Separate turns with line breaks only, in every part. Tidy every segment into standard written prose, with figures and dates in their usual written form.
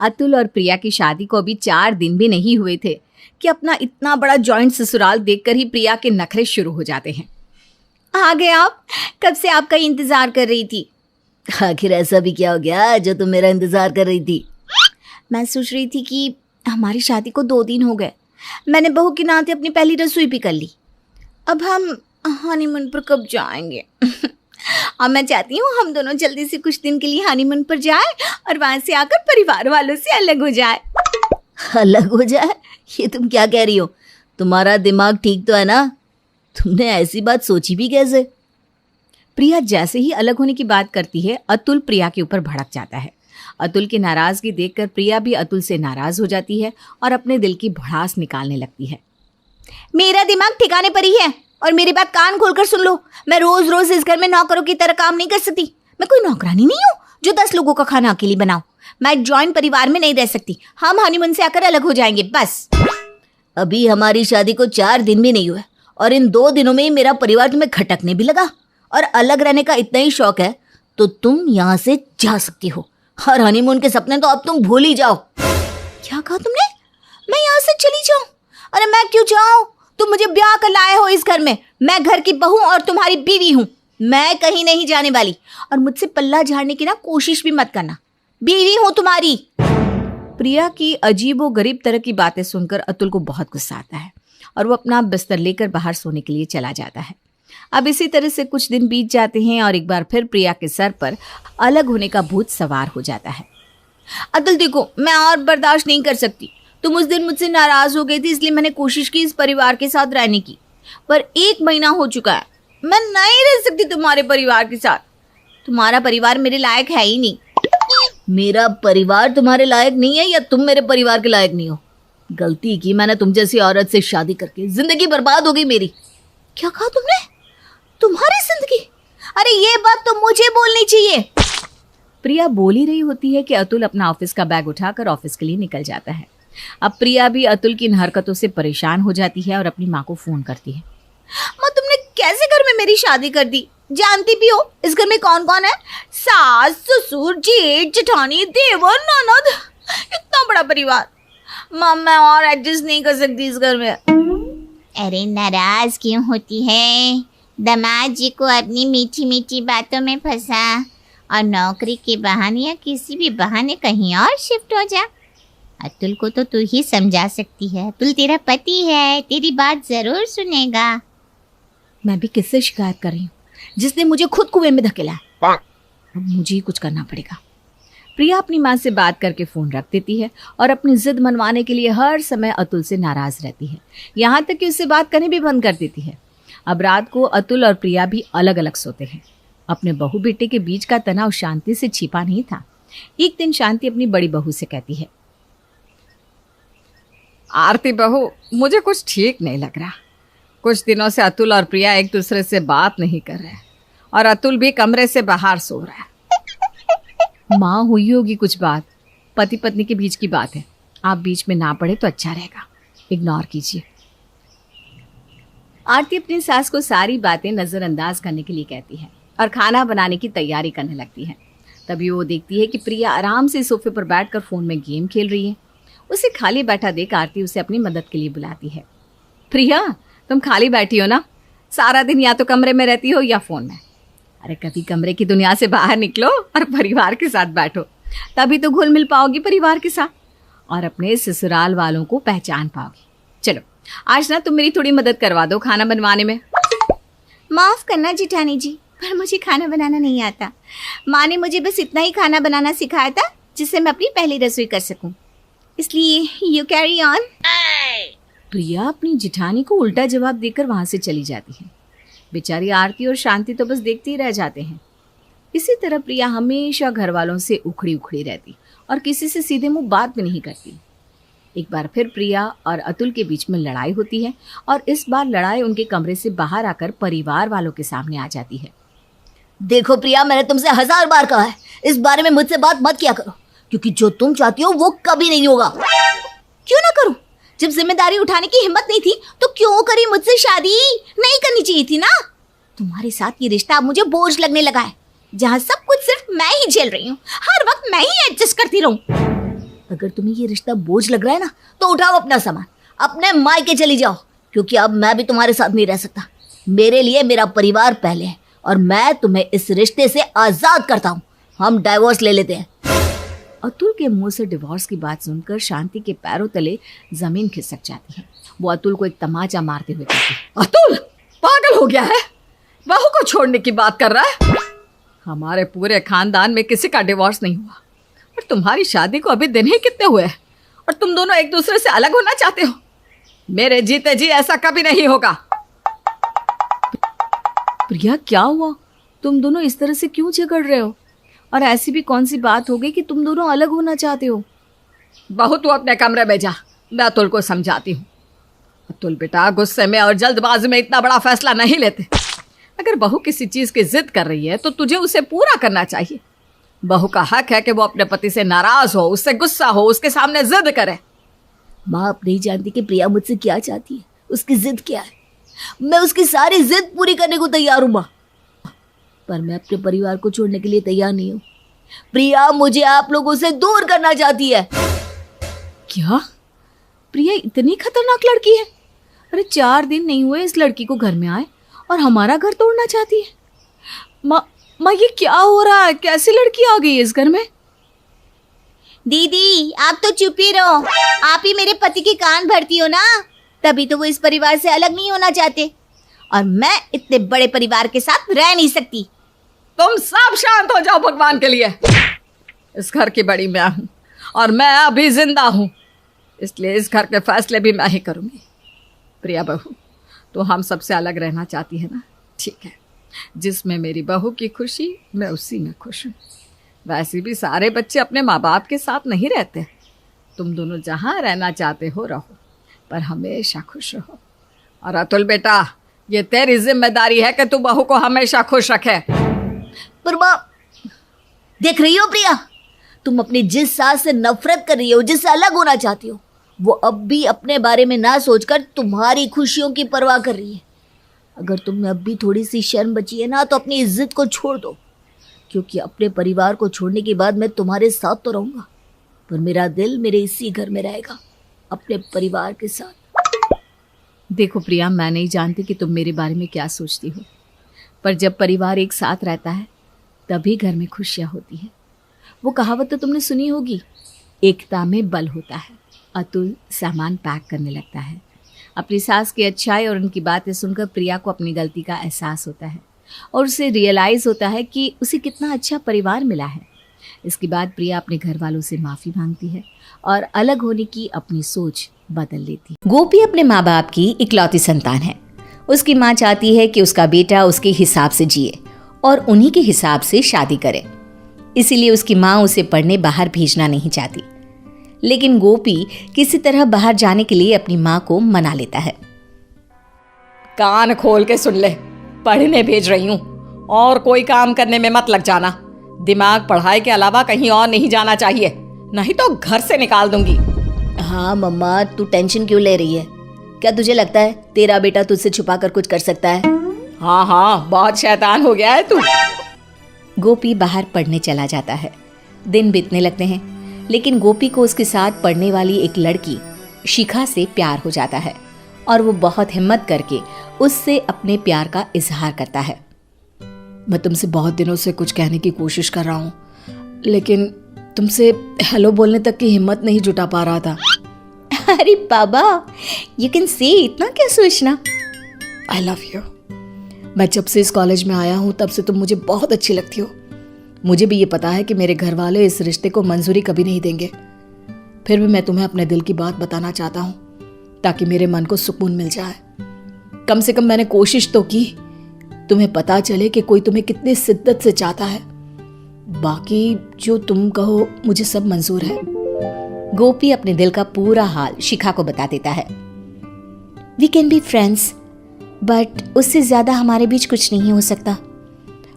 अतुल और प्रिया की शादी को अभी 4 दिन भी नहीं हुए थे कि अपना इतना बड़ा जॉइंट ससुराल देखकर ही प्रिया के नखरे शुरू हो जाते हैं। आ गए आप? कब से आपका इंतजार कर रही थी।
आखिर ऐसा भी क्या हो गया जो तुम मेरा इंतजार कर रही थी?
मैं सोच रही थी कि हमारी शादी को 2 दिन हो गए, मैंने बहू के नाते अपनी पहली रसोई भी कर ली। अब हम हनीमून पर कब जाएंगे? अब मैं चाहती हूँ हम दोनों जल्दी से कुछ दिन के लिए हनीमून पर जाएं और वहाँ से आकर परिवार वालों से अलग हो जाए।
अलग हो जाए? ये तुम क्या कह रही हो? तुम्हारा दिमाग ठीक तो है ना? तुमने ऐसी बात सोची भी कैसे?
प्रिया जैसे ही अलग होने की बात करती है, अतुल प्रिया के ऊपर भड़क जाता है। अतुल की नाराजगी देखकर प्रिया भी अतुल से नाराज हो जाती है और अपने दिल की भड़ास निकालने लगती है। मेरा दिमाग ठिकाने पर ही है और मेरी बात कान खोलकर सुन लो। मैं रोज रोज इस घर में नौकरों की तरह काम नहीं कर सकती। मैं कोई नौकरानी नहीं हूँ जो 10 लोगों का खाना अकेली बनाऊं। मैं जॉइंट परिवार में नहीं रह सकती। हम हनीमून से आकर अलग हो जाएंगे बस।
अभी हमारी शादी को 4 दिन भी नहीं हुए और इन 2 दिनों में मेरा परिवार तुम्हें खटकने भी लगा और अलग रहने का इतना ही शौक है तो तुम यहाँ से जा सकती हो और हनीमून के सपने तो अब तुम भूल ही जाओ।
क्या कहा तुमने? मैं यहाँ से चली जाऊं? अरे मैं क्यों जाऊं? तुम मुझे ब्याह कर लाए हो इस घर में। मैं घर की बहू और तुम्हारी बीवी हूँ। मैं कहीं नहीं जाने वाली और मुझसे पल्ला झाड़ने की ना कोशिश भी मत करना। बीवी हूँ तुम्हारी। प्रिया की अजीबोगरीब तरह की बातें सुनकर अतुल को बहुत गुस्सा आता है और वो अपना बिस्तर लेकर बाहर सोने के लिए चला जाता है। अब इसी तरह से कुछ दिन बीत जाते हैं और एक बार फिर प्रिया के सर पर अलग होने का भूत सवार हो जाता है। अतुल देखो, मैं और बर्दाश्त नहीं कर सकती। तुम उस दिन मुझसे नाराज हो गई थी इसलिए मैंने कोशिश की इस परिवार के साथ रहने की, पर 1 महीना हो चुका है। मैं नहीं रह सकती तुम्हारे परिवार के साथ। तुम्हारा परिवार मेरे लायक है ही नहीं।
मेरा परिवार तुम्हारे लायक नहीं है या तुम मेरे परिवार के लायक नहीं हो? गलती की मैंने तुम जैसी औरत से शादी करके, जिंदगी बर्बाद हो गई मेरी।
क्या कहा तुमने? तुम्हारी जिंदगी? अरे ये बात तो मुझे बोलनी चाहिए। प्रिया बोल ही रही होती है कि अतुल अपना ऑफिस का बैग उठाकर ऑफिस के लिए निकल जाता है। अब प्रिया भी अतुल की इन हरकतों से परेशान हो जाती है और अपनी माँ को फोन करती है। माँ, तुमने कैसे घर में मेरी शादी कर दी? जानती भी हो इस घर में कौन कौन है? सास, ससुर, जेठ, जेठानी, देवर, ननद, इतना बड़ा परिवार। माँ, मैं और एडजस्ट नहीं कर सकती इस घर में।
अरे नाराज क्यों होती है? दामाद जी को अपनी मीठी मीठी बातों में फंसा और नौकरी के बहाने या किसी भी बहाने कहीं और शिफ्ट हो जा। अतुल को तो तू ही समझा सकती है। अतुल तेरा पति है, तेरी बात जरूर सुनेगा।
मैं भी किससे शिकायत कर रही हूँ जिसने मुझे खुद कुएं में धकेला है। अब मुझे ही कुछ करना पड़ेगा। प्रिया अपनी माँ से बात करके फोन रख देती है और अपनी जिद मनवाने के लिए हर समय अतुल से नाराज रहती है, यहाँ तक कि उससे बात करनी भी बंद कर देती है। अब रात को अतुल और प्रिया भी अलग अलग सोते हैं। अपने बहू बेटे के बीच का तनाव शांति से छिपा नहीं था। एक दिन शांति अपनी बड़ी बहू से कहती है, आरती बहू, मुझे कुछ ठीक नहीं लग रहा। कुछ दिनों से अतुल और प्रिया एक दूसरे से बात नहीं कर रहे और अतुल भी कमरे से बाहर सो रहा है। माँ, हुई होगी कुछ बात, पति पत्नी के बीच की बात है। आप बीच में ना पड़े तो अच्छा रहेगा, इग्नोर कीजिए। आरती अपनी सास को सारी बातें नजरअंदाज करने के लिए कहती है और खाना बनाने की तैयारी करने लगती है। तभी वो देखती है कि प्रिया आराम से सोफे पर बैठकर फोन में गेम खेल रही है। उसे खाली बैठा देख आरती उसे अपनी मदद के लिए बुलाती है। प्रिया, तुम खाली बैठी हो ना? सारा दिन या तो कमरे में रहती हो या फोन में। अरे कभी कमरे की दुनिया से बाहर निकलो और परिवार के साथ बैठो, तभी तो घुल मिल पाओगी परिवार के साथ और अपने ससुराल वालों को पहचान पाओगी। चलो आज ना तुम मेरी थोड़ी मदद करवा दो खाना बनवाने में।
माफ करना जेठानी जी, पर मुझे खाना बनाना नहीं आता। माँ ने मुझे बस इतना ही खाना बनाना सिखाया था जिससे मैं अपनी पहली रसोई कर सकूं, इसलिए यू कैरी ऑन।
प्रिया अपनी जिठानी को उल्टा जवाब देकर वहां से चली जाती है। बेचारी आरती और शांति तो बस देखते ही रह जाते हैं। इसी तरह प्रिया हमेशा घर वालों से उखड़ी उखड़ी रहती और किसी से सीधे मुंह बात भी नहीं करती। एक बार फिर प्रिया और अतुल के बीच में लड़ाई होती है और इस बार लड़ाई उनके कमरे से बाहर आकर परिवार वालों के सामने आ जाती है।
देखो प्रिया, मैंने तुमसे 1000 बार कहा है इस बारे में मुझसे बात मत किया करो, क्योंकि जो तुम चाहती हो वो कभी नहीं होगा।
क्यों ना करूं? जब जिम्मेदारी उठाने की हिम्मत नहीं थी तो क्यों करी मुझसे शादी? नहीं करनी चाहिए थी ना। तुम्हारे साथ ये रिश्ता अब मुझे बोझ लगने लगा है, जहाँ सब कुछ सिर्फ मैं ही झेल रही हूँ। हर वक्त मैं ही एडजस्ट करती रहूं।
अगर तुम्हें ये रिश्ता बोझ लग रहा है ना तो उठाओ अपना सामान, अपने मायके चली जाओ, क्योंकि अब मैं भी तुम्हारे साथ नहीं रह सकता। मेरे लिए मेरा परिवार पहले है और मैं तुम्हें इस रिश्ते से आज़ाद करता हूँ। हम डाइवोर्स ले लेते हैं।
अतुल के मुंह से डिवोर्स की बात सुनकर शांति के पैरों तले जमीन खिसक जाती है। वो अतुल को एक तमाचा मारते हुए कहती है,
अतुल पागल हो गया है, बहू को छोड़ने की बात कर रहा है। हमारे पूरे खानदान में किसी का डिवोर्स नहीं हुआ और तुम्हारी शादी को अभी दिन ही कितने हुए हैं और तुम दोनों एक दूसरे से अलग होना चाहते हो। मेरे जीते जी ऐसा कभी नहीं होगा।
प्रिया क्या हुआ? तुम दोनों इस तरह से क्यों झगड़ रहे हो? और ऐसी भी कौन सी बात हो गई कि तुम दोनों अलग होना चाहते हो?
बहू तू अपने कमरे में जा, मैं अतुल को समझाती हूँ। अतुल बेटा, गुस्से में और जल्दबाजी में इतना बड़ा फैसला नहीं लेते। अगर बहू किसी चीज़ की जिद कर रही है तो तुझे उसे पूरा करना चाहिए। बहू का हक है कि वो अपने पति से नाराज हो, उससे गुस्सा हो, उसके सामने जिद करे।
माँ अब नहीं जानती कि प्रिया मुझसे क्या चाहती है, उसकी जिद क्या है। मैं उसकी सारी जिद पूरी करने को तैयार हूँ माँ, पर मैं अपने परिवार को छोड़ने के लिए तैयार नहीं हूँ। प्रिया मुझे आप लोगों से दूर करना चाहती है।
क्या? प्रिया इतनी खतरनाक लड़की है? अरे 4 दिन नहीं हुए इस लड़की को घर में आए और हमारा घर तोड़ना चाहती है। माँ ये क्या हो रहा है? कैसी लड़की आ गई इस घर में?
दीदी आप तो चुप ही रहो, आप ही मेरे पति के कान भरती हो ना, तभी तो वो इस परिवार से अलग नहीं होना चाहते और मैं इतने बड़े परिवार के साथ रह नहीं सकती।
तुम सब शांत हो जाओ भगवान के लिए। इस घर की बड़ी मैं हूँ और मैं अभी जिंदा हूँ, इसलिए इस घर के फैसले भी मैं ही करूँगी। प्रिया बहू, तो हम सबसे अलग रहना चाहती है ना? ठीक है, जिसमें मेरी बहू की खुशी मैं उसी में खुश हूँ। वैसे भी सारे बच्चे अपने माँ बाप के साथ नहीं रहते। तुम दोनों जहाँ रहना चाहते हो रहो, पर हमेशा खुश रहो। और अतुल बेटा, ये तेरी जिम्मेदारी है कि तू बहू को हमेशा खुश रखे।
पर माँ देख रही हो प्रिया, तुम अपनी जिस सास से नफरत कर रही हो, जिससे अलग होना चाहती हो, वो अब भी अपने बारे में ना सोचकर तुम्हारी खुशियों की परवाह कर रही है। अगर तुम्हें अब भी थोड़ी सी शर्म बची है ना तो अपनी इज्जत को छोड़ दो, क्योंकि अपने परिवार को छोड़ने के बाद मैं तुम्हारे साथ तो रहूँगा, पर मेरा दिल मेरे इसी घर में रहेगा, अपने परिवार के साथ।
देखो प्रिया, मैं नहीं जानती कि तुम मेरे बारे में क्या सोचती हो, पर जब परिवार एक साथ रहता है तभी घर में खुशियाँ होती हैं। वो कहावत तो तुमने सुनी होगी, एकता में बल होता है। अतुल सामान पैक करने लगता है। अपनी सास की अच्छाई और उनकी बातें सुनकर प्रिया को अपनी गलती का एहसास होता है और उसे रियलाइज़ होता है कि उसे कितना अच्छा परिवार मिला है। इसके बाद प्रिया अपने घर वालों से माफ़ी मांगती है और अलग होने की अपनी सोच बदल लेती है।
गोपी अपने माँ बाप की इकलौती संतान है। उसकी माँ चाहती है कि उसका बेटा उसके हिसाब से जिए और उन्हीं के हिसाब से शादी करे, इसीलिए उसकी माँ उसे पढ़ने बाहर भेजना नहीं चाहती। लेकिन गोपी किसी तरह बाहर जाने के लिए अपनी माँ को मना लेता है।
कान खोल के सुन ले, पढ़ने भेज रही हूँ और कोई काम करने में मत लग जाना। दिमाग पढ़ाई के अलावा कहीं और नहीं जाना चाहिए, नहीं तो घर से निकाल दूंगी।
हाँ मम्मा, तू टेंशन क्यों ले रही है? क्या तुझे लगता है तेरा बेटा तुझसे छुपा कर कुछ कर सकता है?
हाँ हाँ, बहुत शैतान हो गया है तू।
गोपी बाहर पढ़ने चला जाता है। दिन बीतने लगते हैं, लेकिन गोपी को उसके साथ पढ़ने वाली एक लड़की शिखा से प्यार हो जाता है और वो बहुत हिम्मत करके उससे अपने प्यार का इजहार करता है।
मैं तुमसे बहुत दिनों से कुछ कहने की कोशिश कर रहा हूँ, लेकिन तुमसे हेलो बोलने तक की हिम्मत नहीं जुटा पा रहा था।
अरे बाबा, यू कैन से, इतना क्या सोचना।
I love you. मैं जब से इस कॉलेज में आया हूँ तब से तुम मुझे बहुत अच्छी लगती हो। मुझे भी ये पता है कि मेरे घर वाले इस रिश्ते को मंजूरी कभी नहीं देंगे, फिर भी मैं तुम्हें अपने दिल की बात बताना चाहता हूँ ताकि मेरे मन को सुकून मिल जाए। कम से कम मैंने कोशिश तो की, तुम्हें पता चले कि कोई तुम्हें कितनी शिद्दत से चाहता है। बाकी जो तुम कहो मुझे सब मंजूर है।
गोपी अपने दिल का पूरा हाल शिखा को बता देता है। We can be friends, but उससे ज्यादा हमारे बीच कुछ नहीं हो सकता।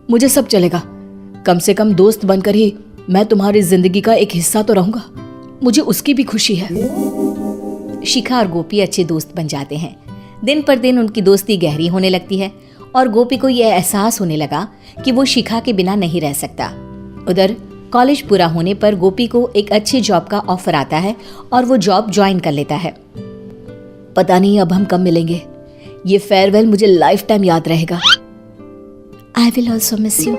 मुझे सब चलेगा, कम से कम दोस्त बनकर ही मैं तुम्हारी जिंदगी का एक हिस्सा तो रहूंगा। मुझे उसकी भी खुशी है।
शिखा और गोपी अच्छे दोस्त बन जाते हैं। दिन पर दिन उनकी दोस्ती गहरी होने लगती है और गोपी को यह एहसास होने लगा कि वो शिखा के बिना नहीं रह सकता। उधर कॉलेज पूरा होने पर गोपी को एक अच्छी जॉब का ऑफर आता है और वो जॉब ज्वाइन कर लेता है। पता नहीं अब हम कब मिलेंगे, ये फेयरवेल मुझे लाइफ टाइम याद रहेगा। I will also miss you.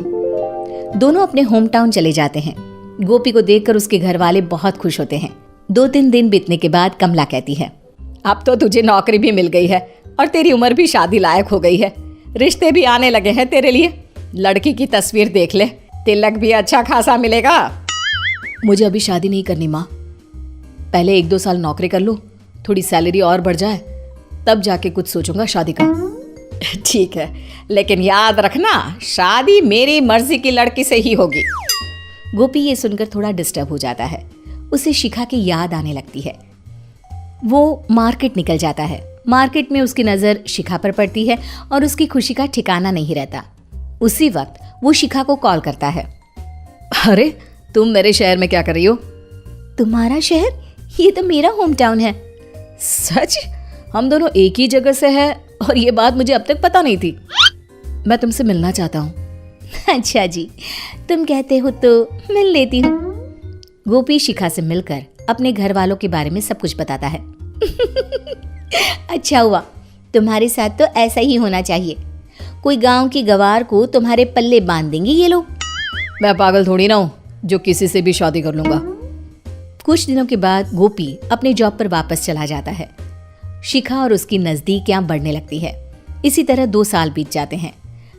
दोनों अपने होम टाउन चले जाते हैं। गोपी को देखकर उसके घर वाले बहुत खुश होते हैं। 2-3 दिन बीतने के बाद कमला कहती है,
अब तो तुझे नौकरी भी मिल गई है और तेरी उम्र भी शादी लायक हो गई है। रिश्ते भी आने लगे हैं तेरे लिए। लड़की की तस्वीर देख ले, तिलक भी अच्छा खासा मिलेगा।
मुझे अभी शादी नहीं करनी माँ, पहले 1-2 साल नौकरी कर लूँ, थोड़ी सैलरी और बढ़ जाए, तब जाके कुछ सोचूंगा शादी का।
ठीक है, लेकिन याद रखना शादी मेरी मर्जी की लड़की से ही होगी।
गोपी ये सुनकर थोड़ा डिस्टर्ब हो जाता है। उसे शिखा की याद आने लगती है। वो मार्केट निकल जाता है। मार्केट में उसकी नज़र शिखा पर पड़ती है और उसकी खुशी का ठिकाना नहीं रहता। उसी वक्त वो शिखा को कॉल करता है।
अरे तुम मेरे शहर में क्या कर रही हो?
तुम्हारा शहर? ये तो मेरा होम टाउन है।
सच? हम दोनों एक ही जगह से हैं और ये बात मुझे अब तक पता नहीं थी। मैं तुमसे मिलना चाहता हूँ।
अच्छा जी, तुम कहते हो तो मिल लेती हूँ। गोपी शिखा से मिलकर अपने घर वालों के बारे में सब कुछ बताता है। अच्छा हुआ, तुम्हारे साथ तो ऐसा ही होना चाहिए। कोई गांव की गवार को तुम्हारे पल्ले बांध देंगे ये लोग।
मैं पागल थोड़ी ना हूँ जो किसी से भी शादी कर लूंगा।
कुछ दिनों के बाद गोपी अपने जॉब पर वापस चला जाता है। शिखा और उसकी नजदीकियां बढ़ने लगती है। इसी तरह 2 साल बीत जाते हैं।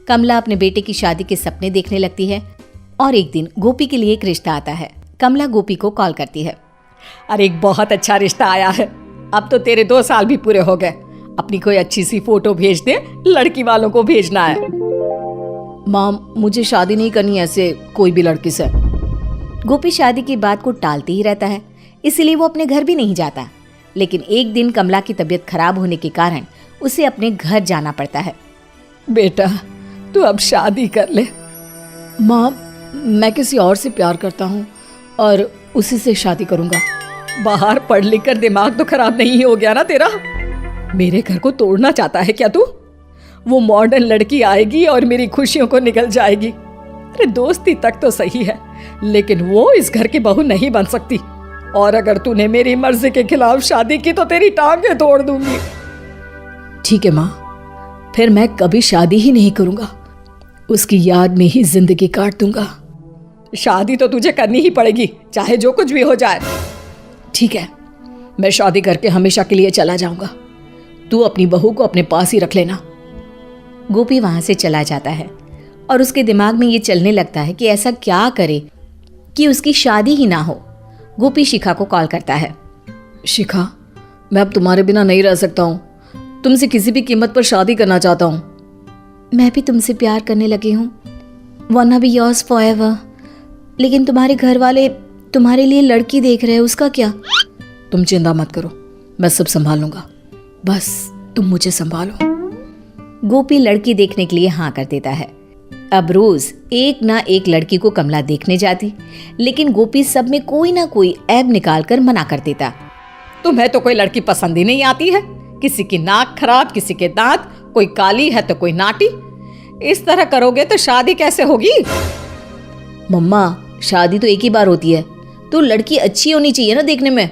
कमला अपने बेटे की शादी के सपने देखने लगती है और एक दिन गोपी के लिए एक रिश्ता आता है। कमला गोपी को कॉल करती है।
अरे एक बहुत अच्छा रिश्ता आया है, अब तो तेरे 2 साल भी पूरे हो गए। अपनी कोई अच्छी सी फोटो भेज दे, लड़की वालों को भेजना है।
माँ, मुझे शादी नहीं करनी ऐसे कोई भी लड़की से।
गोपी शादी की बात को टालते ही रहता है, इसलिए वो अपने घर भी नहीं जाता। लेकिन एक दिन कमला की तबीयत खराब होने के कारण उसे अपने घर जाना पड़ता है।
बेटा तू अब शादी कर ले।
माँ, मैं किसी और से प्यार करता हूँ और उसी से शादी करूँगा।
बाहर पढ़ लिख कर दिमाग तो खराब नहीं हो गया ना तेरा? मेरे घर को तोड़ना चाहता है क्या तू? वो मॉडर्न लड़की आएगी और मेरी खुशियों को निकल जाएगी। अरे दोस्ती तक तो सही है, लेकिन वो इस घर की बहू नहीं बन सकती। और अगर तूने मेरी मर्जी के खिलाफ शादी की तो तेरी टांगें तोड़ दूंगी।
ठीक है माँ, फिर मैं कभी शादी ही नहीं करूँगा, उसकी याद में ही जिंदगी काट दूंगा।
शादी तो तुझे करनी ही पड़ेगी, चाहे जो कुछ भी हो जाए।
ठीक है, मैं शादी करके हमेशा के लिए चला जाऊंगा। तू अपनी बहू को अपने पास ही रख लेना।
गोपी वहां से चला जाता है और उसके दिमाग में ये चलने लगता है कि ऐसा क्या करे कि उसकी शादी ही ना हो। गोपी शिखा को कॉल करता है।
शिखा, मैं अब तुम्हारे बिना नहीं रह सकता हूँ। तुमसे किसी भी कीमत पर शादी करना चाहता हूँ।
मैं भी तुमसे प्यार करने लगी हूँ, wanna be yours forever। लेकिन तुम्हारे घर वाले तुम्हारे लिए लड़की देख रहे हैं, उसका क्या?
तुम चिंता मत करो, मैं सब संभाल लूंगा, बस तुम मुझे संभालो।
गोपी लड़की देखने के लिए हाँ कर देता है। अब रोज एक ना एक लड़की को कमला देखने जाती, लेकिन गोपी सब में कोई ना कोई ऐब निकाल कर मना कर देता।
तुम्हें तो कोई लड़की पसंद ही नहीं आती है। किसी की नाक खराब, किसी के दांत, कोई काली है तो कोई नाटी। इस तरह करोगे तो शादी कैसे होगी?
मम्मा, शादी तो एक ही बार होती है, तो लड़की अच्छी होनी चाहिए ना देखने में।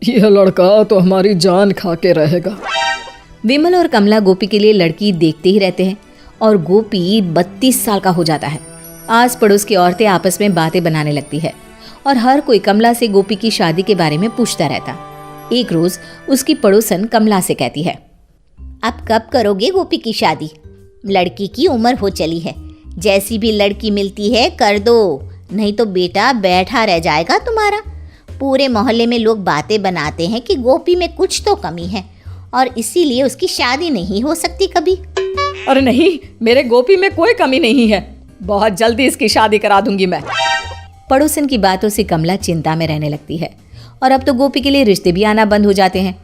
यह लड़का तो हमारी जान खा के रहेगा।
विमल और कमला गोपी के लिए लड़की देखते ही रहते हैं और गोपी 32 साल का हो जाता है। आस पड़ोस की औरतें आपस में बातें बनाने लगती है और हर कोई कमला से गोपी की शादी के बारे में पूछता रहता। एक रोज उसकी पड़ोसन कमला से कहती है,
अब कब करोगे गोपी की शादी? लड़की की उम्र हो चली है, जैसी भी लड़की मिलती है कर दो, नहीं तो बेटा बैठा रह जाएगा तुम्हारा। पूरे मोहल्ले में लोग बातें बनाते हैं कि गोपी में कुछ तो कमी है और इसीलिए उसकी शादी नहीं हो सकती कभी।
अरे नहीं, मेरे गोपी में कोई कमी नहीं है, बहुत जल्दी इसकी शादी करा दूंगी मैं।
पड़ोसन की बातों से कमला चिंता में रहने लगती है और अब तो गोपी के लिए रिश्ते भी आना बंद हो जाते हैं।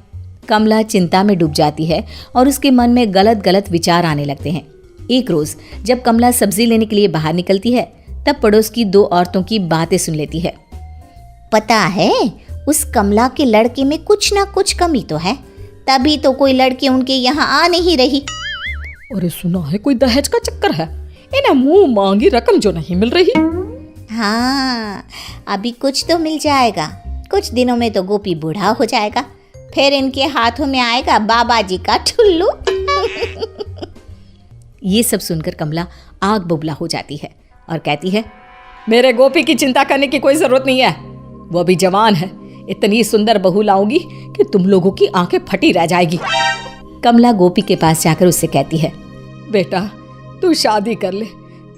कमला चिंता में डूब जाती है और उसके मन में गलत गलत विचार आने लगते हैं। एक रोज जब कमला सब्जी लेने के लिए बाहर निकलती है, तब पड़ोस की 2 औरतों की बातें सुन लेती है।
पता है, उस कमला के लड़के में कुछ ना कुछ कमी तो है, तभी तो कोई लड़की उनके यहाँ आ नहीं रही।
अरे सुना है कोई दहेज का चक्कर है, इन्हें मुंह मांगी रकम जो नहीं मिल रही।
हाँ, अभी कुछ तो मिल जाएगा। कुछ दिनों में तो गोपी बूढ़ा हो जाएगा, फिर इनके हाथों में आएगा बाबा जी का ठुल्लू।
ये सब सुनकर कमला आग बबूला हो जाती है और कहती है,
मेरे गोपी की चिंता करने की कोई जरूरत नहीं है, वो अभी जवान है। इतनी सुंदर बहू लाऊंगी कि तुम लोगों की आंखें फटी रह जाएगी।
कमला गोपी के पास जाकर उससे कहती है,
बेटा तू शादी कर ले,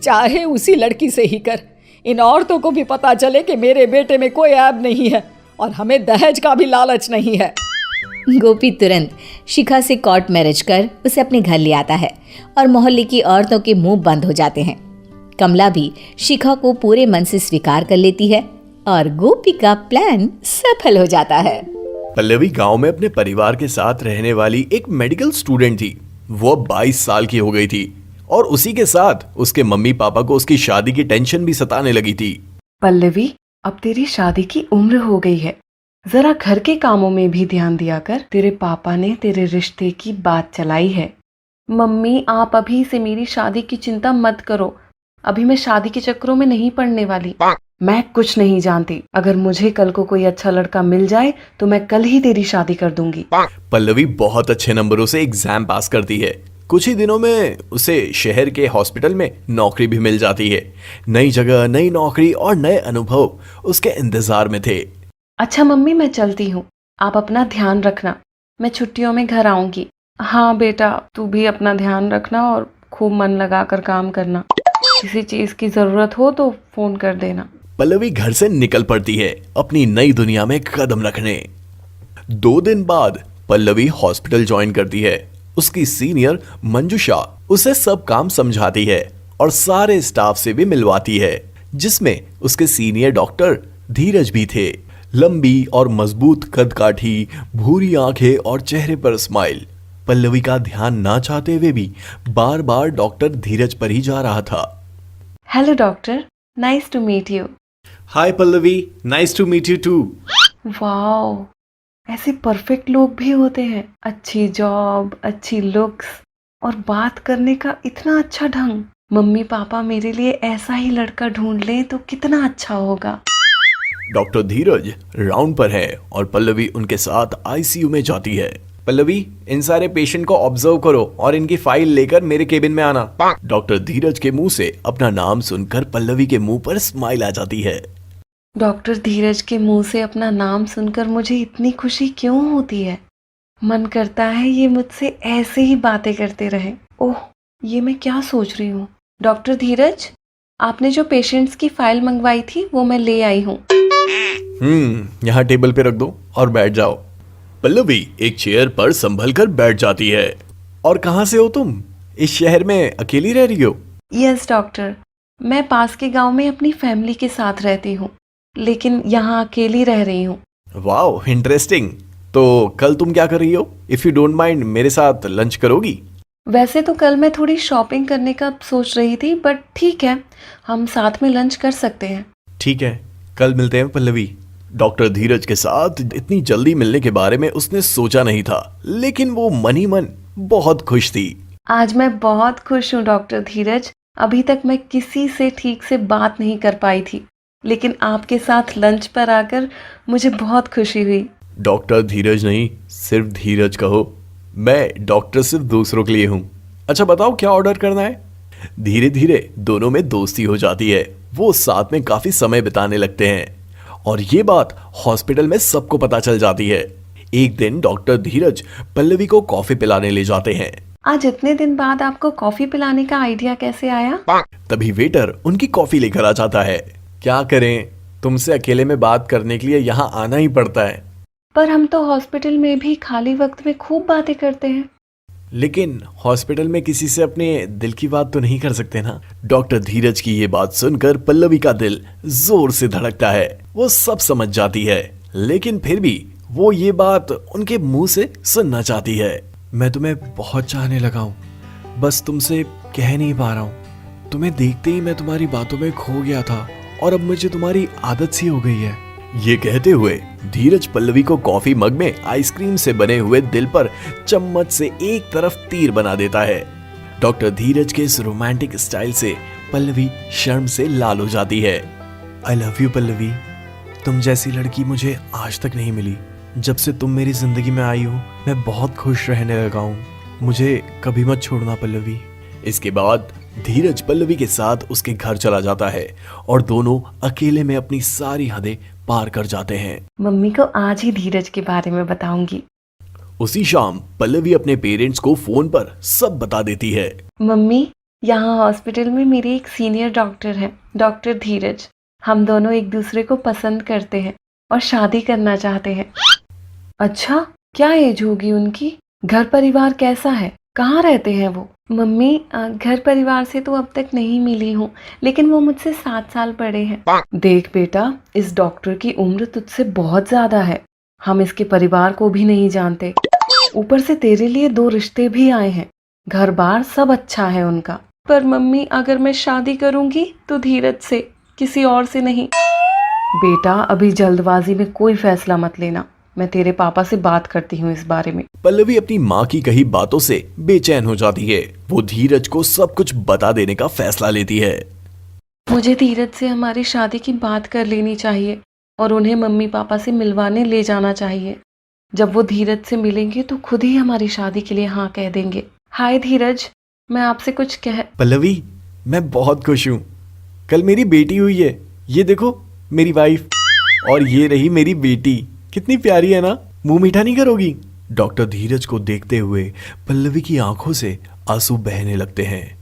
चाहे उसी लड़की से ही कर। इन औरतों को भी पता चले कि मेरे बेटे में कोई ऐब नहीं है और हमें दहेज का भी लालच नहीं है।
गोपी तुरंत शिखा से कोर्ट मैरिज कर उसे अपने घर ले आता है और मोहल्ले की औरतों के मुंह बंद हो जाते हैं। कमला भी शिखा को पूरे मन से स्वीकार कर लेती है और गोपी का प्लान सफल हो जाता है।
पल्लवी गांव में अपने परिवार के साथ रहने वाली एक मेडिकल स्टूडेंट थी। वो अब 22 साल की हो गई थी और उसी के साथ उसके मम्मी पापा को उसकी शादी की टेंशन भी सताने लगी थी।
पल्लवी, अब तेरी शादी की उम्र हो गई है, जरा घर के कामों में भी ध्यान दिया कर। तेरे पापा ने तेरे रिश्ते की बात चलाई है। मम्मी, आप अभी से मेरी शादी की चिंता मत करो। अभी मैं शादी के चक्करों में नहीं पड़ने वाली। मैं कुछ नहीं जानती। अगर मुझे कल को कोई अच्छा लड़का मिल जाए तो मैं कल ही तेरी शादी कर दूंगी।
पल्लवी बहुत अच्छे नंबरों से एग्जाम पास करती है। कुछ ही दिनों में उसे शहर के हॉस्पिटल में नौकरी भी मिल जाती है। नई जगह, नई नौकरी और नए अनुभव उसके इंतजार में थे।
अच्छा मम्मी, मैं चलती हूँ। आप अपना ध्यान रखना। मैं छुट्टियों में घर आऊंगी। हाँ बेटा, तू भी अपना ध्यान रखना और खूब मन लगाकर काम करना। किसी चीज की जरूरत हो तो फोन कर देना।
पल्लवी घर से निकल पड़ती है अपनी नई दुनिया में कदम रखने। 2 दिन बाद पल्लवी हॉस्पिटल ज्वाइन करती है। उसकी सीनियर मंजुषा उसे सब काम समझाती है और सारे स्टाफ से भी मिलवाती है, जिसमें उसके सीनियर डॉक्टर धीरज भी थे। लंबी और मजबूत कदकाठी, भूरी आंखें और चेहरे पर स्माइल। पल्लवी का ध्यान ना चाहते हुए भी बार बार डॉक्टर धीरज पर ही जा रहा था।
Hello doctor, nice to meet you.
Hi Pallavi, nice to meet you too.
Wow, ऐसे परफेक्ट लोग भी होते हैं। अच्छी जॉब, अच्छी लुक्स और बात करने का इतना अच्छा ढंग। मम्मी पापा मेरे लिए ऐसा ही लड़का ढूंढ लें तो कितना अच्छा होगा।
डॉक्टर धीरज राउंड पर है और पल्लवी उनके साथ आईसीयू में जाती है। पल्लवी, इन सारे पेशेंट को ऑब्जर्व करो और इनकी फाइल लेकर मेरे केबिन में आना। डॉक्टर धीरज के मुंह से अपना नाम सुनकर पल्लवी के मुंह पर स्माइल आ जाती है।
डॉक्टर धीरज के मुंह से अपना नाम सुनकर मुझे इतनी खुशी क्यों होती है? मन करता है ये मुझसे ऐसे ही बातें करते रहे। ओह, ये मैं क्या सोच रही हूँ। डॉक्टर धीरज, आपने जो पेशेंट्स की फाइल मंगवाई थी वो मैं ले आई हूँ।
यहाँ टेबल पे रख दो और बैठ जाओ। पल्लवी एक चेयर पर संभल कर बैठ जाती है। और कहाँ से हो तुम? इस शहर में अकेली रह रही हो?
यस डॉक्टर, मैं पास के गांव में अपनी फैमिली के साथ रहती हूँ, लेकिन यहाँ अकेली रह रही हूँ।
Wow, interesting. तो कल तुम क्या कर रही हो? इफ यू डोंट माइंड, मेरे साथ लंच करोगी?
वैसे तो कल मैं थोड़ी शॉपिंग करने का सोच रही थी, बट ठीक है, हम साथ में लंच कर सकते हैं।
ठीक है, कल मिलते हैं पल्लवी। डॉक्टर धीरज के साथ इतनी जल्दी मिलने के बारे में उसने सोचा नहीं था, लेकिन वो मन ही मन बहुत खुश थी।
आज मैं बहुत खुश हूँ डॉक्टर धीरज। अभी तक मैं किसी से ठीक से बात नहीं कर पाई थी, लेकिन आपके साथ लंच पर आकर मुझे बहुत खुशी हुई।
डॉक्टर धीरज नहीं, सिर्फ धीरज कहो। मैं डॉक्टर सिर्फ दूसरों के लिए हूँ। अच्छा बताओ, क्या ऑर्डर करना है? धीरे धीरे दोनों में दोस्ती हो जाती है। वो साथ में काफी समय बिताने लगते हैं और ये बात हॉस्पिटल में सबको पता चल जाती है। एक दिन डॉक्टर धीरज पल्लवी को कॉफी पिलाने ले जाते हैं।
आज इतने दिन बाद आपको कॉफी पिलाने का आइडिया कैसे आया?
तभी वेटर उनकी कॉफी लेकर आ जाता है। क्या करें, तुमसे अकेले में बात करने के लिए यहाँ आना ही पड़ता है।
पर हम तो हॉस्पिटल में भी खाली वक्त में खूब बातें करते हैं।
लेकिन हॉस्पिटल में किसी से अपने दिल की बात तो नहीं कर सकते ना। डॉक्टर धीरज की ये बात सुनकर पल्लवी का दिल जोर से धड़कता है। वो सब समझ जाती है, लेकिन फिर भी वो ये बात उनके मुंह से सुनना चाहती है। मैं तुम्हें बहुत चाहने लगा हूँ, बस तुमसे कह नहीं पा रहा हूँ। तुम्हें देखते ही मैं तुम्हारी बातों में खो गया था और अब मुझे तुम्हारी आदत सी हो गई है। ये कहते हुए धीरज पल्लवी को कॉफी मग में आइसक्रीम से बने हुए दिल पर चम्मच से एक तरफ तीर बना देता है। डॉक्टर धीरज के इस रोमांटिक स्टाइल से पल्लवी शर्म से लाल हो जाती है। I love you Pallavi. तुम जैसी लड़की मुझे आज तक नहीं मिली। जब से तुम मेरी जिंदगी में आई हो मैं बहुत खुश रहने लगा हूँ। मुझे कभी मत छोड़ना पल्लवी। इसके बाद धीरज पल्लवी के साथ उसके घर चला जाता है और दोनों अकेले में अपनी सारी हदें पार कर जाते हैं।
मम्मी को आज ही धीरज के बारे में बताऊंगी।
उसी शाम पल्लवी अपने पेरेंट्स को फोन पर सब बता देती है।
मम्मी, यहाँ हॉस्पिटल में मेरे एक सीनियर डॉक्टर हैं, डॉक्टर धीरज। हम दोनों एक दूसरे को पसंद करते हैं और शादी करना चाहते हैं। अच्छा, क्या एज होगी उनकी? घर परिवार कैसा है? कहाँ रहते हैं वो? मम्मी, घर परिवार से तो अब तक नहीं मिली हूँ, लेकिन वो मुझसे 7 साल बड़े हैं। देख बेटा, इस डॉक्टर की उम्र तुझसे बहुत ज्यादा है। हम इसके परिवार को भी नहीं जानते। ऊपर से तेरे लिए 2 रिश्ते भी आए हैं। घर बार सब अच्छा है उनका। पर मम्मी, अगर मैं शादी करूंगी तो धीरज से, किसी और से नहीं। बेटा, अभी जल्दबाजी में कोई फैसला मत लेना। मैं तेरे पापा से बात करती हूँ इस बारे में।
पल्लवी अपनी माँ की कही बातों से बेचैन हो जाती है। वो धीरज को सब कुछ बता देने का फैसला लेती है।
मुझे धीरज से हमारी शादी की बात कर लेनी चाहिए और उन्हें मम्मी पापा से मिलवाने ले जाना चाहिए। जब वो धीरज से मिलेंगे तो खुद ही हमारी शादी के लिए हाँ कह देंगे। हाय धीरज, मैं आपसे कुछ कह।
पल्लवी, मैं बहुत खुश हूँ। कल मेरी बेटी हुई है। ये देखो मेरी वाइफ, और ये रही मेरी बेटी। कितनी प्यारी है ना? मुंह मीठा नहीं करोगी? डॉक्टर धीरज को देखते हुए पल्लवी की आंखों से आंसू बहने लगते हैं।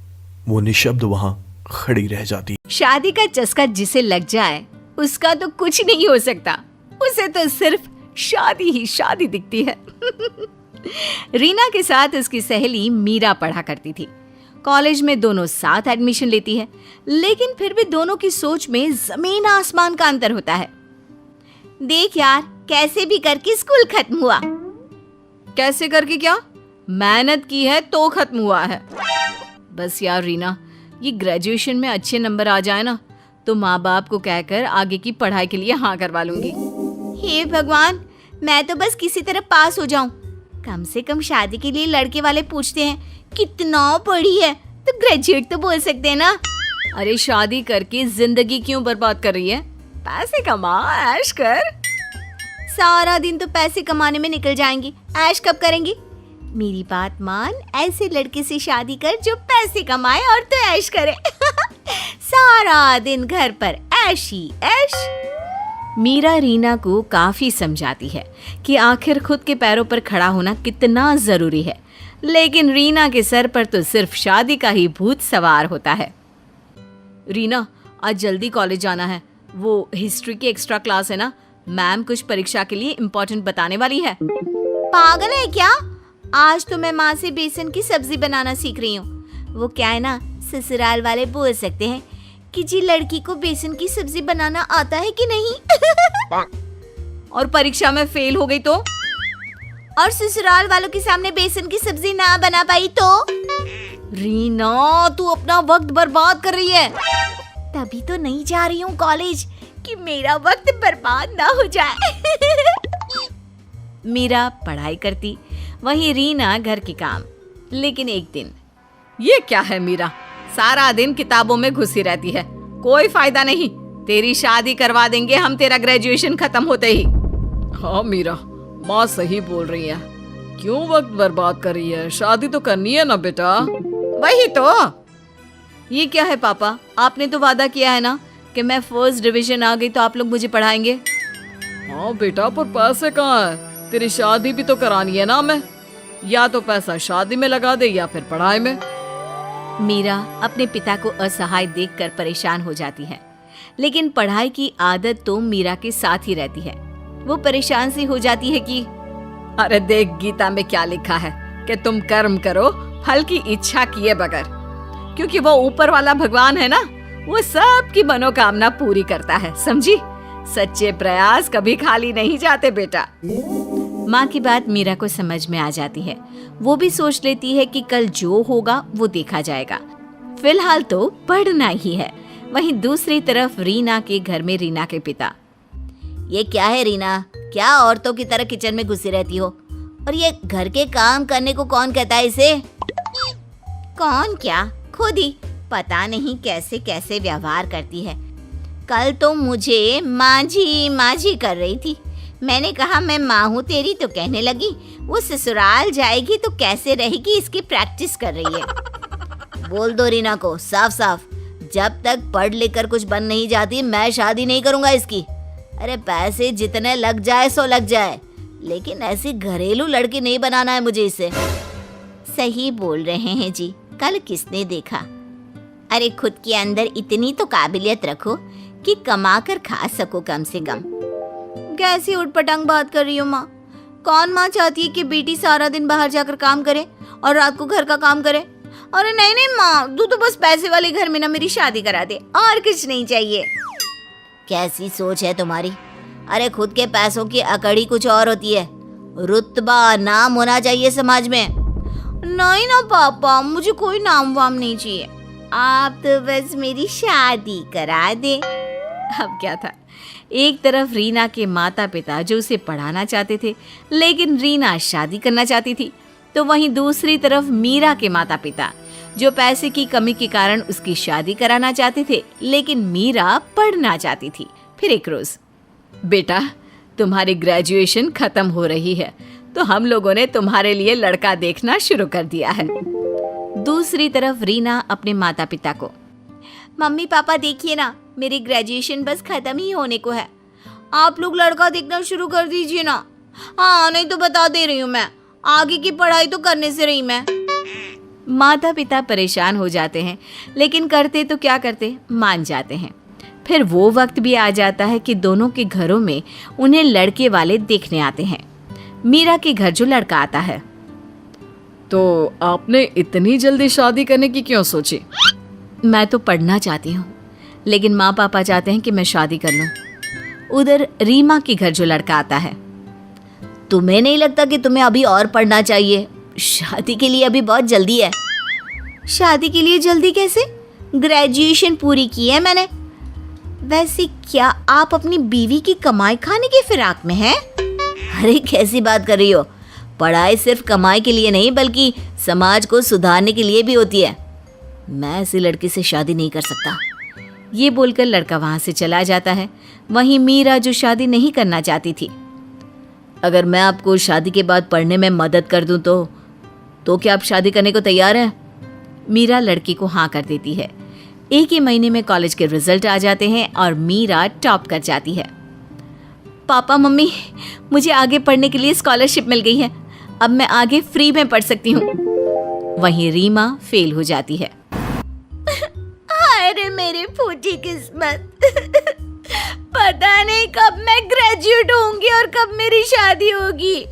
वो निशब्द वहां खड़ी रह जाती।
शादी का चस्का जिसे लग जाए उसका तो कुछ नहीं हो सकता। उसे तो सिर्फ शादी ही शादी दिखती है। रीना के साथ उसकी सहेली मीरा पढ़ा करती थी। कॉलेज में दोनों साथ एडमिशन लेती है, लेकिन फिर भी दोनों की सोच में जमीन आसमान का अंतर होता है। देख यार, कैसे भी करके स्कूल खत्म हुआ।
कैसे करके क्या? मेहनत की है तो खत्म हुआ है। बस यार रीना, ये ग्रेजुएशन में अच्छे नंबर आ जाए ना तो माँ बाप को कहकर आगे की पढ़ाई के लिए हाँ करवा लूंगी।
हे भगवान, मैं तो बस किसी तरह पास हो जाऊं। कम से कम शादी के लिए लड़के वाले पूछते हैं कितना पढ़ी है, तो ग्रेजुएट तो बोल सकते हैं ना।
अरे शादी करके जिंदगी क्यों बर्बाद कर रही है? पैसे कमा, ऐश कर।
सारा दिन तो पैसे कमाने में निकल जाएंगी, ऐश कब करेंगी? मेरी बात मान, ऐसे लड़के से शादी कर जो पैसे कमाए और तो ऐश करे। सारा दिन घर पर ऐश ही ऐश।
मीरा रीना को काफी समझाती है कि आखिर खुद के पैरों पर खड़ा होना कितना जरूरी है, लेकिन रीना के सर पर तो सिर्फ शादी का ही भूत सवार होता है। रीना, आज जल्दी कॉलेज जाना है। वो हिस्ट्री की एक्स्ट्रा क्लास है ना, मैम कुछ परीक्षा के लिए इम्पोर्टेंट बताने वाली है।
पागल है क्या? आज तो मैं माँ से बेसन की सब्जी बनाना सीख रही हूँ। वो क्या है ना, ससुराल वाले बोल सकते हैं कि जी लड़की को बेसन की सब्जी बनाना आता है कि नहीं।
और परीक्षा में फेल हो गई तो?
और ससुराल वालों के सामने बेसन की सब्जी ना बना पाई तो?
रीना, तू अपना वक्त बर्बाद कर रही है।
तभी तो नहीं जा रही हूँ कॉलेज कि मेरा वक्त बर्बाद ना हो जाए।
मीरा पढ़ाई करती, वहीं रीना घर के काम। लेकिन एक दिन, ये क्या है मीरा, सारा दिन किताबों में घुसी रहती है, कोई फायदा नहीं। तेरी शादी करवा देंगे हम तेरा ग्रेजुएशन खत्म होते ही। हाँ मीरा, माँ सही बोल रही है। क्यों वक्त बर्बाद कर रही है? शादी तो करनी है ना बेटा। वही तो। ये क्या है पापा, आपने तो वादा किया है ना कि मैं फर्स्ट डिवीजन आ गई तो आप लोग मुझे पढ़ाएंगे। हाँ बेटा, पर पैसे कहाँ है? तेरी शादी भी तो करानी है ना। मैं या तो पैसा शादी में लगा दे या फिर पढ़ाई में। मीरा अपने पिता को असहाय देखकर परेशान हो जाती है, लेकिन पढ़ाई की आदत तो मीरा के साथ ही रहती है। वो परेशान सी हो जाती है कि अरे देख, गीता में क्या लिखा है कि तुम कर्म करो फल की इच्छा किए बगैर, क्योंकि वो ऊपर वाला भगवान है ना, वो सबकी मनोकामना पूरी करता है, समझी? सच्चे प्रयास कभी खाली नहीं जाते बेटा। माँ की बात मीरा को समझ में आ जाती है। वो भी सोच लेती है कि कल जो होगा वो देखा जाएगा, फिलहाल तो पढ़ना ही है। वहीं दूसरी तरफ रीना के घर में रीना के पिता,
ये क्या है रीना, क्या औरतों की तरह किचन में घुसी रहती हो? और ये घर के काम करने को कौन कहता है इसे?
कौन क्या, खुद ही। पता नहीं कैसे कैसे व्यवहार करती है।
कल तो मुझे माझी माझी कर रही थी। मैंने कहा मैं माँ हूँ तेरी, तो कहने लगी वो ससुराल जाएगी तो कैसे रहेगी, इसकी प्रैक्टिस कर रही है।
बोल दो रीना को साफ साफ, जब तक पढ़ लिख कर कुछ बन नहीं जाती मैं शादी नहीं करूंगा इसकी। अरे पैसे जितने लग जाए सो लग जाए, लेकिन ऐसी घरेलू लड़की नहीं बनाना है मुझे इसे।
सही बोल रहे हैं जी, कल किसने देखा। अरे खुद के अंदर इतनी तो काबिलियत रखो कि कमा कर खा सको कम से कम।
कैसी उटपटांग बात कर रही हो माँ? कौन माँ चाहती है कि बेटी सारा दिन बाहर जाकर काम करे और रात को घर का काम करे? अरे नहीं नहीं माँ, तू तो बस पैसे वाले घर में ना मेरी शादी करा दे, और कुछ नहीं चाहिए।
कैसी सोच है तुम्हारी? अरे खुद के पैसों की अकड़ी कुछ और होती है, रुतबा नाम होना चाहिए समाज में।
नहीं ना पापा, मुझे कोई नाम वाम नहीं चाहिए।
आप तो बस मेरी शादी करा दे।
अब क्या था, एक तरफ रीना के माता पिता जो उसे पढ़ाना चाहते थे लेकिन रीना शादी करना चाहती थी, तो वहीं दूसरी तरफ मीरा के माता पिता जो पैसे की कमी के कारण उसकी शादी कराना चाहते थे लेकिन मीरा पढ़ना चाहती थी। फिर एक रोज, बेटा तुम्हारी ग्रेजुएशन खत्म हो रही है तो हम लोगों ने तुम्हारे लिए लड़का देखना शुरू कर दिया है। दूसरी तरफ रीना अपने माता पिता को, मम्मी पापा देखिए ना, मेरी ग्रेजुएशन बस खत्म ही होने को है, आप लोग लड़का देखना शुरू कर दीजिए ना। हाँ नहीं तो बता दे रही हूँ मैं, आगे की पढ़ाई तो करने से रही मैं। माता पिता परेशान हो जाते हैं लेकिन करते तो क्या करते, मान जाते हैं। फिर वो वक्त भी आ जाता है कि दोनों के घरों में उन्हें लड़के वाले देखने आते हैं। मीरा के घर जो लड़का आता है,
तो आपने इतनी जल्दी शादी करने की क्यों सोची?
मैं तो पढ़ना चाहती हूँ लेकिन माँ पापा चाहते हैं कि मैं शादी कर लूँ। उधर रीमा के घर जो लड़का आता है,
तुम्हें नहीं लगता कि तुम्हें अभी और पढ़ना चाहिए? शादी के लिए अभी बहुत जल्दी है।
शादी के लिए जल्दी कैसे? ग्रेजुएशन पूरी की है मैंने। वैसे क्या आप अपनी बीवी की कमाई खाने की फिराक में हैं?
अरे कैसी बात कर रही हो? पढ़ाई सिर्फ कमाई के लिए नहीं बल्कि समाज को सुधारने के लिए भी होती है। मैं ऐसी लड़की से शादी नहीं कर सकता।
ये बोलकर लड़का वहां से चला जाता है। वहीं मीरा जो शादी नहीं करना चाहती थी,
अगर मैं आपको शादी के बाद पढ़ने में मदद कर दूं तो क्या आप शादी करने को तैयार हैं?
मीरा लड़की को हाँ कर देती है। एक ही महीने में कॉलेज के रिजल्ट आ जाते हैं और मीरा टॉप कर जाती है। पापा मम्मी, मुझे आगे पढ़ने के लिए स्कॉलरशिप मिल गई है, अब मैं आगे फ्री में पढ़ सकती हूँ। वहीं रीमा फेल हो जाती है।
अरे मेरी फूटी किस्मत, पता नहीं कब मैं ग्रेजुएट होंगी और कब मेरी शादी होगी।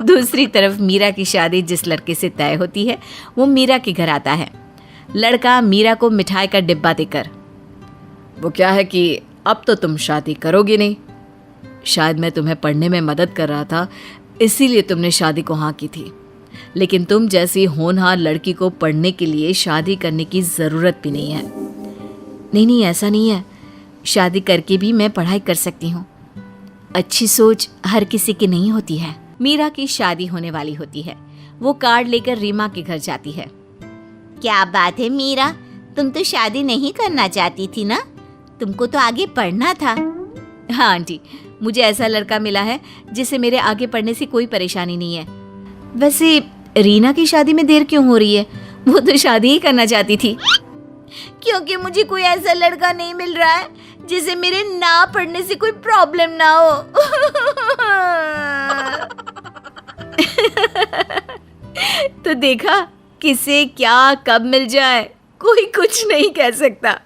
दूसरी तरफ मीरा की शादी जिस लड़के से तय होती है वो मीरा के घर आता है। लड़का मीरा को मिठाई का डिब्बा देकर,
वो क्या है कि अब तो तुम शादी करोगी नहीं, शायद मैं तुम्हें पढ़ने में मदद कर रहा था इसीलिए तुमने शादी को हाँ की थी, लेकिन तुम जैसी होनहार लड़की को पढ़ने के लिए शादी करने की ज़रूरत भी नहीं है।
नहीं ऐसा नहीं है, शादी करके भी मैं पढ़ाई कर सकती हूँ। अच्छी सोच हर किसी की नहीं होती है। मीरा की शादी होने वाली होती है। वो कार्ड लेकर रीमा के घर जाती है।
क्या बात है मीरा, तुम तो शादी नहीं करना चाहती थी ना, तुमको तो आगे पढ़ना था।
हाँ आंटी, मुझे ऐसा लड़का मिला है जिसे मेरे आगे पढ़ने से कोई परेशानी नहीं है। वैसे रीना की शादी में देर क्यों हो रही है? वो तो शादी ही करना चाहती थी।
क्योंकि मुझे कोई ऐसा लड़का नहीं मिल रहा है जिसे मेरे ना पढ़ने से कोई प्रॉब्लम ना हो।
तो देखा, किसे क्या कब मिल जाए कोई कुछ नहीं कह सकता।